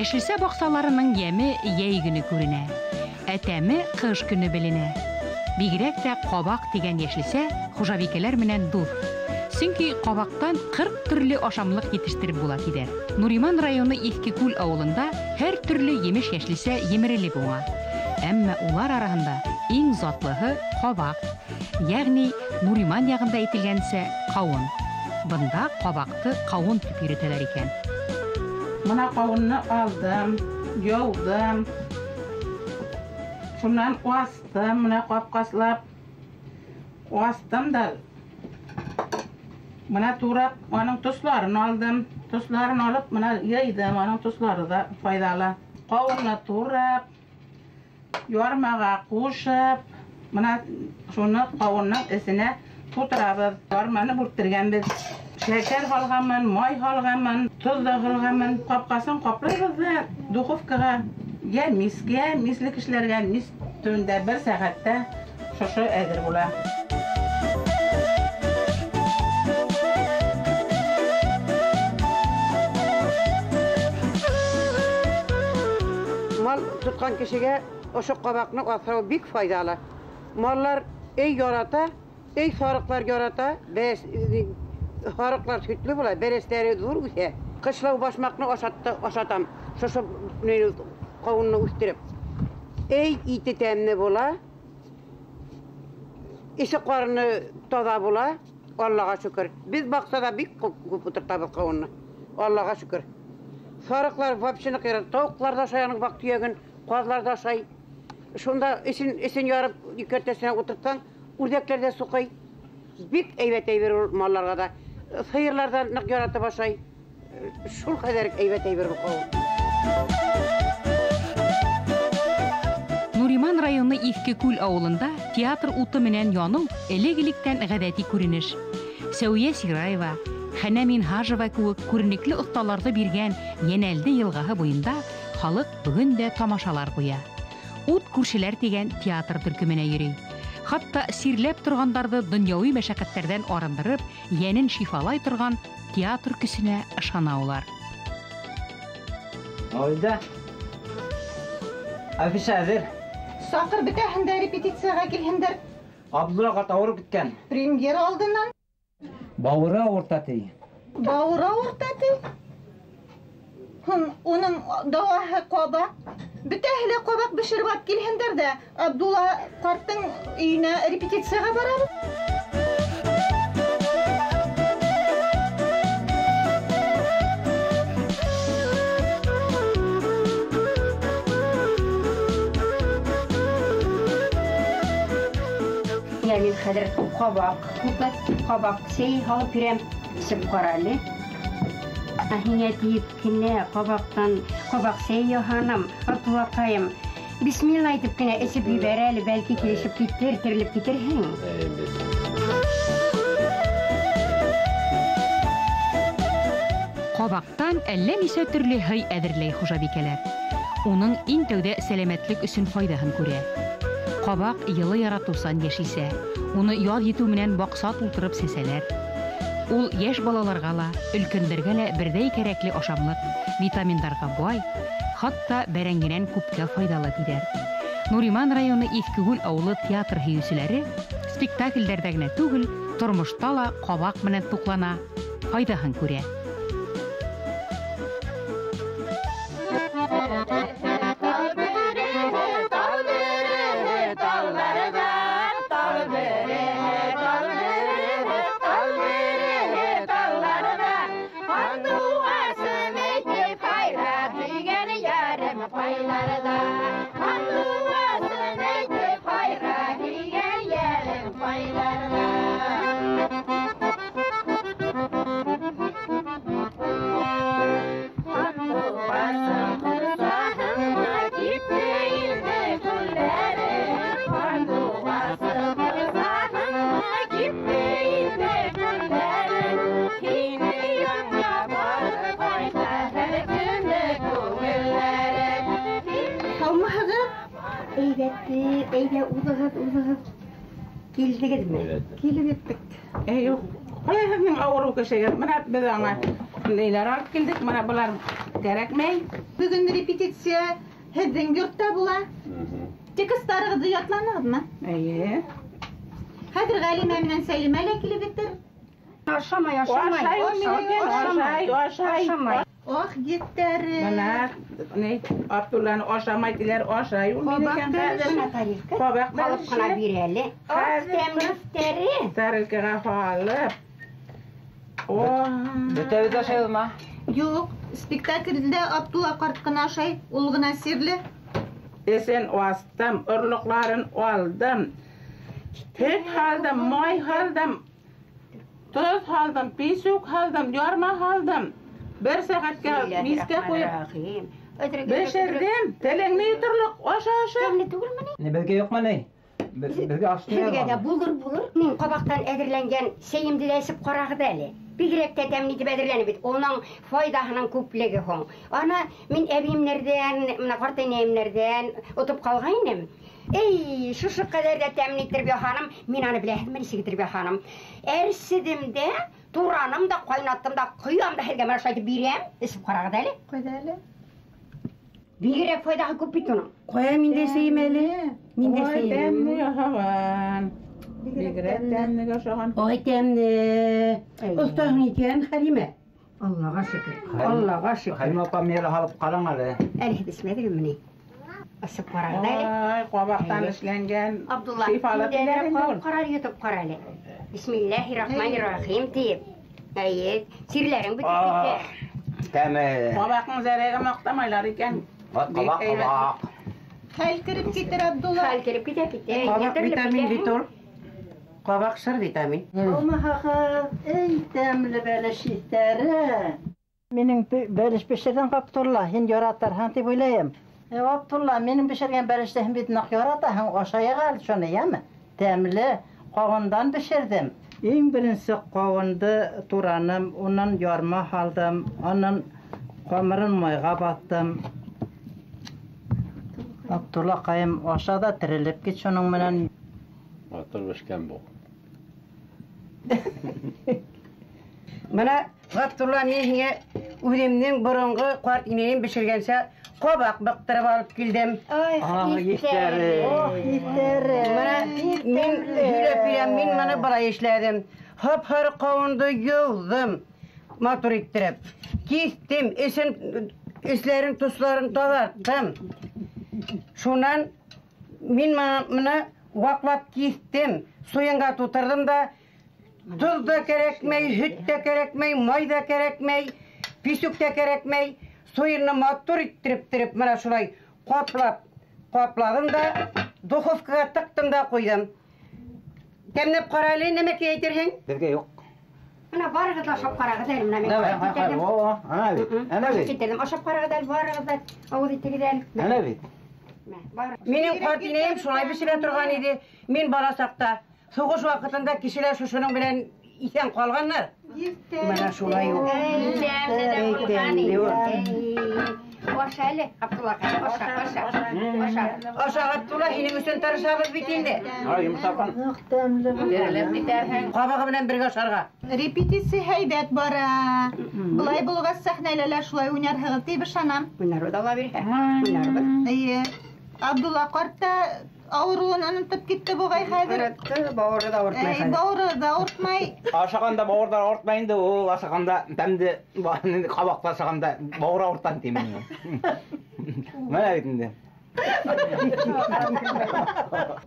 Яшелсә баксаларының яме яй көне күренә. Әтәме кыш көне беленә. Бигрәк тә кабак дигән яшелсә хужабикәләр менән дур. Сөнки кабактан 40 төрле ашамлык yetiştirеп була диләр. Нуриман районы Искекүл авылында һәр төрле емеш яшелсә емерелеп уңа. Әмма улар арасында иң затлыһы кабак. Ягъни Нуриман ягында әйтелгәнсә кавын. Бында кабакты кавын дип йөртәләр икән. Мына кавынны алдым, яудым. Шуннан астым, мына капкаслап астым да. Мына турап, аның тусларын алдым. Тусларын алып, мына яйдым, аның туслары да файдалы. Кавынны турап, ярмага кушып, мына шуны кавынның исенә тутырабыз. Ярманы бүрттергәнбез. Шәкәр һалганмын, май һалганмын, туз да һалганмын. Капкасын каплыйбыз да духовкага, я мискә, мислек эшләргә, мис төндә 1 сәгатьтә шушы әзер була. Mal tutkan kişiye oşu kabakını asrağı bik faydalı. Mallar ey yarata, ey sarıklar yarata, sarıklar sütlü bula, beresleri dur güzel. Kışlağı başmakını aşatam, şoşu kavununu üstürüp. Ey iti temni bula, işi karını toza bula, Allah'a şükür. Biz baksa da bik kuputurtabız kavununu, Allah'a şükür. Sarıklar vapşını kıyır, tavuklar da şayanın vakti yegin, kozlar da şay. Şunda isin yarıp yükörtesine oturtsan, urdekler de sokay. Bik eyvet mallarga da. Sıyırlar da nık yaratı başay. Şul kadar eyvet bu kavun. Нуриман районы Искекүл авылында театр уты менән яну элек-электән гадәти күренеш. Сәүия Сираева, Хәнәмин Хажева кеүек күренекле осталарҙы биргән Йәнәлде йылғаһы буйында халык бүген дә тамашалар куя. Ут күршеләр дигән театр төркеменә йөри. Хатта сирләп торгандарҙы донъяуи мәшәҡәттәрҙән арындырып, йәнен шифалай торган театр көсөнә ышана улар. Ойда. Афиша әзер. Саҡыр бөтәһендә репетицияға килһендер. Абдулла ауырып киткән. Премьера алдынан. Бауыры ауырта ти. Бауыры ауырта ти. Уның дауаһы кабак. Бөтәһе кабак бешереп килһендер дә, Абдулла ҡарттың өйөнә репетицияға барабыҙ. Мин хәҙер ҡабаҡ сәй һалып бирәм, эсеп ҡара әле. Һиңә тиеп кенә ҡабаҡ сәй яһаным, Абдуллаҡайым. Бисмилла әйтеп кенә эсеп ебәр әле, бәлки килешеп китер, терелеп китерһең. Ҡабаҡтан әллә нисә төрлө һый әҙерләй хужабикәләр. Уның иң тәүҙә сәләмәтлек өсөн файдаһын күрә. Ҡабаҡ йылы яратыусан йәшисә, уны яҙ етеү менән баҡса тултырып сәсәләр. Ул йәш балаларға ла, өлкәндәргә лә берҙәй кәрәкле ашамлык, витаминдарға бай, хатта бәрәңгенән күпкә файдалы тиҙәр. Нуриман районы Искегүл ауылы театр һөйөүселәре спектакльдәрҙә генә түгел, тормошта ла ҡабаҡ менән туҡлана, файдаһын күрә. Eyde uzağız. Kildiniz mi? Kilip ettik. Yok. Ҡайһы һеҙҙең ауырыу кешегә? Мына беҙ аңа нәйләр алып килдек. Мына былар кәрәкмәй. Бөгөн репетиция һеҙҙең йортта була. Текстарығыҙҙы ятланығыҙмы? Әйе. Хәҙер Ғәлимә менән Сәлимә лә килеп беттер. Ашамай. Ашай. Ах, еттәре. Бына, Абдулланы ашамай диләр, ашай ул минекен хәҙер. Ҡабаҡ Алып ҡына бирәле. Тәмлектәре. Тәрелкәгә һалып. Бөтәбез ашайбыҙмы? Юҡ, спектаклдә Абдулла ҡарт ҡына ашай, ул ғына сирле. Эсен астым, орлоҡларын алдым. Һөт һалдым, май һалдым. Тоҙ һалдым, писүк һалдым, ярма һалдым. 1 сәғәткә мискә ҡуйып бешердем. Телеңне йоторлоҡ, аша. Тәмле түгелме ни? Беҙгә юҡмы ни? Беҙгә ашты Һеҙгә дә булыр. Мин ҡабаҡтан әҙерләнгән сәйемде лә эсеп ҡарағыҙ әле. Бигерәк тә тәмле итеп әҙерләне бит. Уның файдаһының күплеге һуң. Ана мин әбейемнәрҙән, менә ҡартайнәйемнәрҙән отоп ҡалғайным. Эй, шушы ҡәҙәр дә тәмле итеп яһаным. Мин аны беләһеҙме нисек итеп яһаным? Әрседем дә, тураным да, ҡайнаттым да, ҡоям да һеҙгә менә шулай итеп бирәм. Эсеп ҡарағыҙ әле. Ҡайҙа әле? Бигерәк файдаһы күп бит уның. Ҡоя мин дә эсәйем әле. Мин дә эсәйем. Тәмле яһаған. Бигерәк тәмле яһаған. Ой, тәмле. Оҫтаһың икән, Хәлимә. Аллаға шөкөр. Аллаға шөкөр. Хәлимә апам мире һалып ҡараң әле. Әле һеҙ эсмәҙегеҙме ни? Асып ҡарағыҙ әле. Ай, ҡабаҡтан эшләнгән. Абдулла, Шифалы теләр инде ул. ҡарар йотоп ҡара әле. Бисмиллаһир-рахманир-рахим тип. Әйе, сирләрең бөтөп китә. Тәме. Ҡабаҡның зәрәгә маҡтамайлар икән. Ҡабаҡ. Хәл кереп китер, Абдулла. Хәл кереп китә. Ҡабаҡ витамин бит ул. Ҡабаҡ шыр витамин. Алмаһағыҙ, эй тәмле бәлеш еҫтәре. Минең бәлеш бешергән Ғабдулла, һин яратырһың тип уйлайым. Ғабдулла, минең бешергән бәлеште һин бит ныҡ яратаһың, ашаяға шуны, йәме? Тәмле, ҡауындан бешерҙем. Иң беренсе ҡауынды тураным, унан ярма һалдым, анан ҡамырын майға баттым. Абдулла ҡайым аша да терелеп кит шуның менән. Атыр бешкән бу. Бына Ғабдулла, мин һиңә үҙемнең боронғо ҡарт инәйем бешергәнсә ҡабаҡ быҡтырып алып килдем. Ай, еҫтәре. Бына мин һөйләп бирәм, мин моны былай эшләдем. Һап-һары ҡауынды йыуҙым, матур иттереп. Киҫтем, эсләрен, тусларын таҙарттым. Шунан мин моны ваҡлап киҫтем, суйынға тутырҙым да, тоҙ да кәрәкмәй, һөт тә кәрәкмәй, май да кәрәкмәй, писүк тә кәрәкмәй, суйынны матур иттереп, мына шулай ҡапладым да, духовкаға тыҡтым да ҡуйҙым. Тәмләп ҡара әле, нәмәкә әйтерһең? Беҙгә юҡ. Мына барығыҙ ашап ҡарағыҙ әле. Мына Ана бит. китерҙем. Ашап ҡарағыҙ әле, барығыҙ да, ауыҙ итегеҙ әле. Ана бит. Минең ҡарт инәйем шулай бешерә торған иде. Мин бала саҡта, һуғыш ваҡытында кешеләр шушының белән иҫән ҡалғандар. Бына шулай ул. Аша әле, Абдуллаҡай, аша. Аша, Ғабдулла, һинең өсөн тырышабыҙ бит инде. Йомсаҡан. Ҡабағы менән бергә ашарға. Репетиция һәйбәт бара. Былай булғас сәхнәлә лә шулай уйнарһығыҙ тип ышанам. Уйнарбыҙ, Алла бирһә. Уйнарбыҙ. Эйе. Абдулла ҡарт та ауырыуын онотоп китте буғай хәҙер. Бауыры да ауыртмай хәҙер. Бауыры да ауыртмай. Ашағанда бауырдар ауыртмай инде, ул ашағанда тәмде ҡабаҡта ашағанда бауыр ауыртан тимен. Менә бит инде.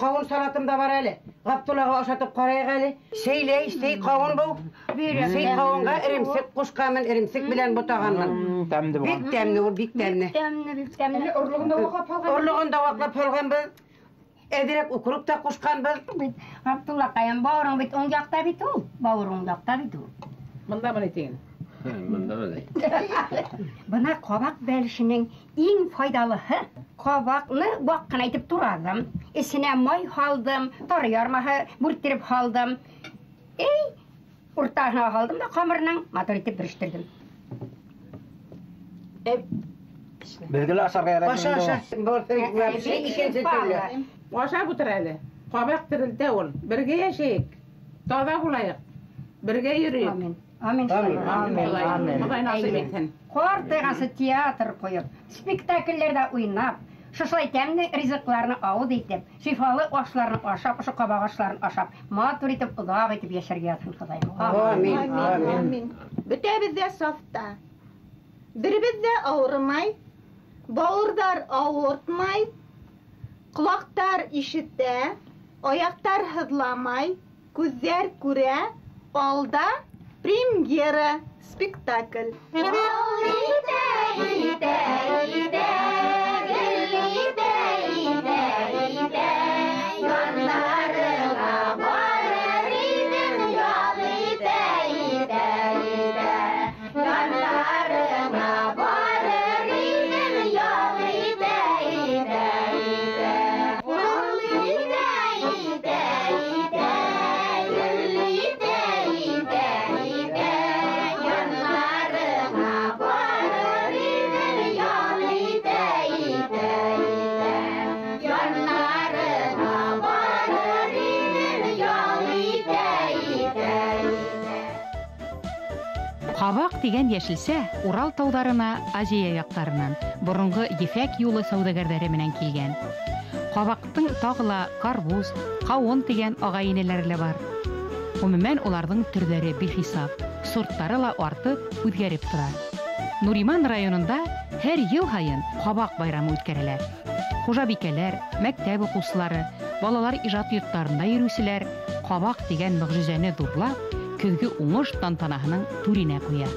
Ҡауын салатым да бар әле. Ғабдуллаға ашатып ҡарайыҡ әле. Сәй ҡауын был. Сәй ҡауынға эремсек ҡушҡанмын, эремсек белән ботағанмын. Тәмде булған. Бик тәмле ул, бик тәмле. Тәмле. Орлоғында ваҡлап һалғанбыҙ. Әҙерәк укрук та ҡушҡанбыҙ. Абдуллаҡайым, бауырың бит уң яҡта бит ул. Бауырың яҡта бит ул. Бында быны тиген. Бында беләй. Бына ҡабаҡ бәлешенең иң файдалыһы. Ҡабаҡны ваҡ ҡына итеп тураҙым. Эсенә май һалдым, тары ярмаһы бүрттереп һалдым. Уртаһына һалдым да ҡамырының матур итеп бештерҙем. Беҙгә лә ашарға ярай. Аша. Икенсе төрлө. Ашап утыр әле. Ҡабаҡ терелтә ул. Бергә йәшәйек. Таҙа булайыҡ. Бергә йөрөйөк. Амин. Құдай насip етсін. Қортығасы театр қойып, спектакльлерді ойнап, шышлай тәмді ризықларını ауыз етіп, шифалы ашларын ашап, ұшы қабақ ашларын ашап, матур етіп, ұлақ етіп ешерге атын Құдайым. Амин. Бүтәбіз де сафта. Бірбіз де ауырмай, бауырдар ауыртмай, құлақтар ишітті, аяқтар хызламай, көздер көре, алда премьера спектакль. Қабақ деген яшілсә, Урал таударына, Азия яқтарынан, бұрынғы Ефәк юлы саудагәрдәре менән килгән. Қабақтың тағыла карбуз, қауын деген ағайынеләре бар. Гомумән уларның төрләре бихисап, сорттары ла артып, үҙгәреп тора. Нуриман районында һәр ел һайын Қабақ байрамы үткәрәләр. Хужабикәләр, мәктәп укучылары, балалар ижад йорттарында йөрүселәр Қабақ дигән мөгъҗизәне дурлап, көҙгө уңыш тантанаһының түренә куя.